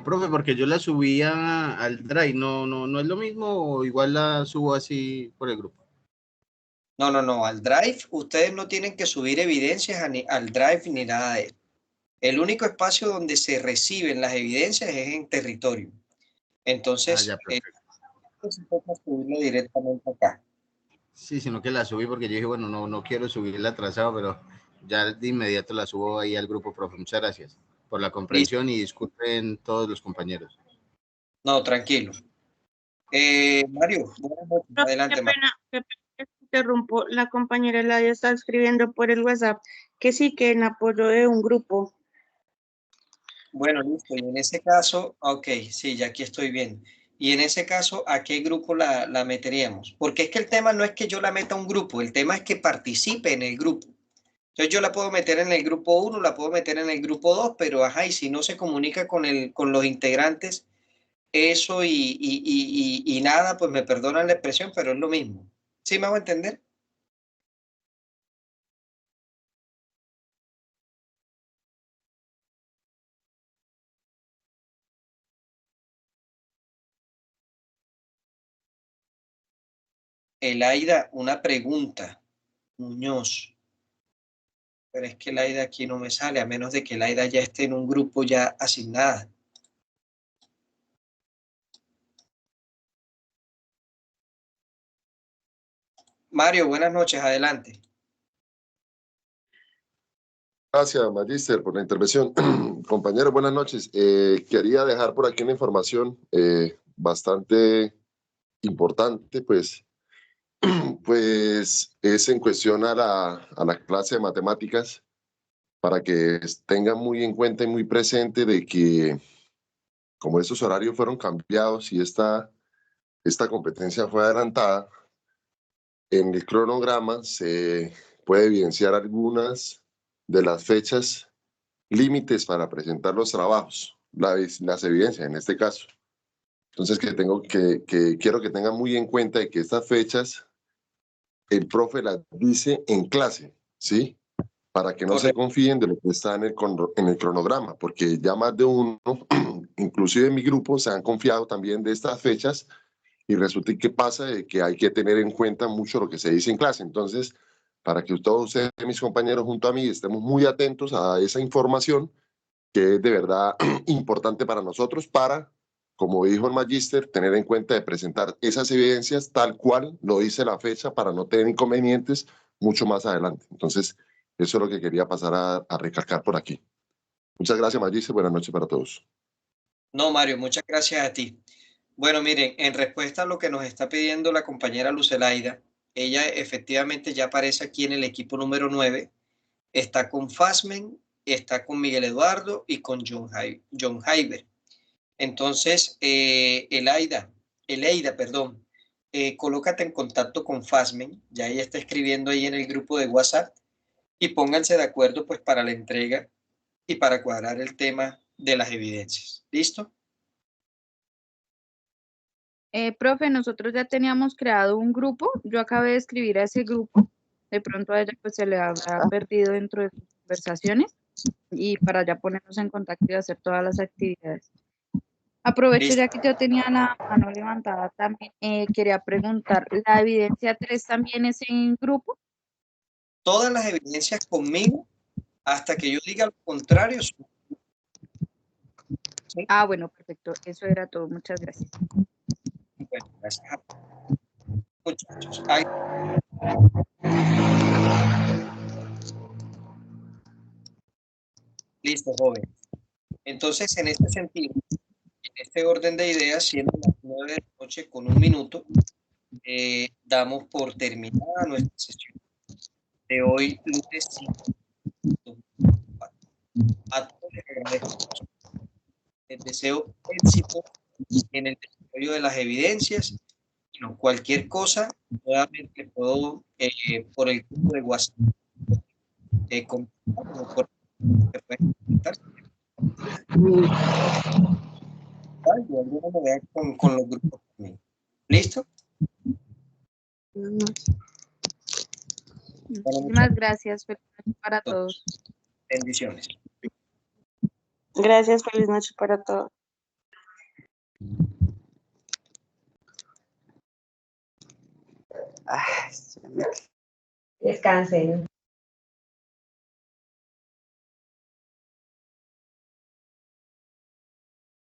S9: Profe, porque yo la subía al Drive, no es lo mismo o igual la subo así por el grupo.
S1: No, al Drive ustedes no tienen que subir evidencias al Drive ni nada de eso. El único espacio donde se reciben las evidencias es en territorio. Entonces,
S9: Ya, perfecto.
S1: se puede subirlo directamente acá.
S9: Sí, sino que la subí porque yo dije, bueno, no quiero subirla atrasado, pero ya de inmediato la subo ahí al grupo, profe. Muchas gracias por la comprensión y disculpen todos los compañeros.
S1: No, tranquilo. Mario, buenas noches. Adelante, Mario.
S5: Qué pena que te interrumpo. La compañera Ladia está escribiendo por el WhatsApp que sí, que en apoyo de un grupo.
S1: Bueno, listo. Y en ese caso, ok, sí, ya aquí estoy bien. Y en ese caso, ¿a qué grupo la meteríamos? Porque es que el tema no es que yo la meta a un grupo, el tema es que participe en el grupo. Entonces yo la puedo meter en el grupo 1, la puedo meter en el grupo 2, pero ajá, y si no se comunica con los integrantes, eso y nada, pues me perdonan la expresión, pero es lo mismo. ¿Sí me hago entender? Elaida, una pregunta. Muñoz. Pero es que Elaida aquí no me sale, a menos de que Elaida ya esté en un grupo ya asignada. Mario, buenas noches, adelante.
S4: Gracias, Magister, por la intervención. Compañeros, buenas noches. Quería dejar por aquí una información bastante importante, pues es en cuestión a la clase de matemáticas, para que tengan muy en cuenta y muy presente de que como estos horarios fueron cambiados y esta competencia fue adelantada, en el cronograma se puede evidenciar algunas de las fechas límites para presentar los trabajos, las evidencias en este caso. Entonces, quiero que tengan muy en cuenta de que estas fechas el profe las dice en clase, ¿sí? Para que no se confíen de lo que está en el cronograma, porque ya más de uno, inclusive en mi grupo, se han confiado también de estas fechas y resulta que pasa de que hay que tener en cuenta mucho lo que se dice en clase. Entonces, para que todos ustedes, mis compañeros, junto a mí, estemos muy atentos a esa información que es de verdad importante para nosotros, para, como dijo el magíster, tener en cuenta de presentar esas evidencias tal cual lo dice la fecha para no tener inconvenientes mucho más adelante. Entonces, eso es lo que quería pasar a recalcar por aquí. Muchas gracias, magíster. Buenas noches para todos.
S1: No, Mario, muchas gracias a ti. Bueno, miren, en respuesta a lo que nos está pidiendo la compañera Lucelaida, ella efectivamente ya aparece aquí en el equipo número 9, está con Fasmen, está con Miguel Eduardo y con John Jaiber. Entonces, Eleida, perdón, colócate en contacto con Fasmen, ya ella está escribiendo ahí en el grupo de WhatsApp y pónganse de acuerdo pues para la entrega y para cuadrar el tema de las evidencias. ¿Listo?
S3: Profe, nosotros ya teníamos creado un grupo, yo acabé de escribir a ese grupo, de pronto a ella pues se le habrá perdido dentro de sus conversaciones y para ya ponernos en contacto y hacer todas las actividades. Aprovecho
S1: Listo.
S3: ya que yo tenía la mano levantada también, quería preguntar, ¿la evidencia 3 también es en grupo?
S1: Todas las evidencias conmigo, hasta que yo diga lo contrario. ¿Sí?
S3: Ah, bueno, perfecto, eso era todo, muchas gracias.
S1: Bueno, gracias a muchachos. Listo, joven. Entonces, en este sentido, en este orden de ideas, siendo las 9 de la noche con 1 minuto, damos por terminada nuestra sesión de hoy, lunes 5 A todos les agradezco. Les deseo éxito en el desarrollo de las evidencias. Bueno, cualquier cosa, nuevamente puedo, por el grupo de WhatsApp, contactar, se pueden contactar. De alguna manera con los grupos también. ¿Listo?
S3: Muchísimas gracias. Feliz noche para todos.
S1: Bendiciones.
S5: Gracias, feliz noche para todos.
S2: Descansen.